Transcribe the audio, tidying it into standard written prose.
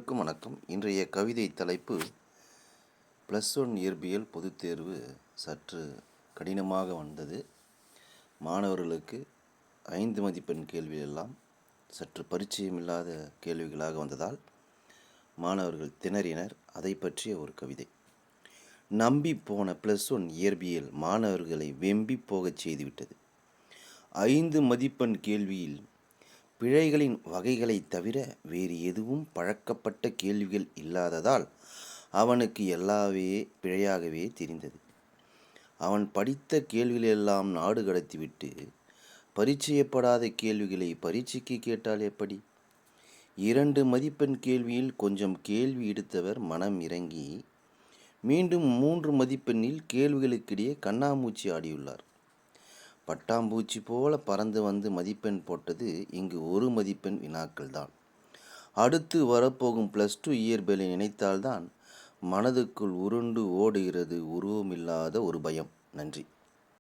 அனைவருக்கும் வணக்கம். இன்றைய கவிதை தலைப்பு +1 இயற்பியல் பொதுத் தேர்வு சற்று கடினமாக வந்தது. மாணவர்களுக்கு 5 மதிப்பெண் கேள்வியெல்லாம் சற்று பரிச்சயமில்லாத கேள்விகளாக வந்ததால் மாணவர்கள் திணறினர். அதை பற்றிய ஒரு கவிதை. நம்பி போன +1 இயற்பியல் மாணவர்களை வெம்பி போகச் செய்துவிட்டது. 5 மதிப்பெண் கேள்வியில் பிழைகளின் வகைகளைத் தவிர வேறு எதுவும் பழக்கப்பட்ட கேள்விகள் இல்லாததால் அவனுக்கு எல்லாமே பிழையாகவே தெரிந்தது. அவன் படித்த கேள்விகளெல்லாம் நாடு கடத்திவிட்டு பரிச்சயப்படாத கேள்விகளை பரீட்சைக்கு கேட்டால் எப்படி? 2 மதிப்பெண் கேள்வியில் கொஞ்சம் கேள்வி எடுத்தவர் மனம் இறங்கி மீண்டும் 3 மதிப்பெண்ணில் கேள்விகளுக்கிடையே கண்ணாமூச்சி ஆடியுள்ளார். பட்டாம்பூச்சி போல பறந்து வந்து மதிப்பெண் போட்டது இங்கு 1 மதிப்பெண் வினாக்கள்தான். அடுத்து வரப்போகும் +2 இயற்பியலை நினைத்தால்தான் மனதுக்குள் உருண்டு ஓடுகிறது உருவமில்லாத ஒரு பயம். நன்றி.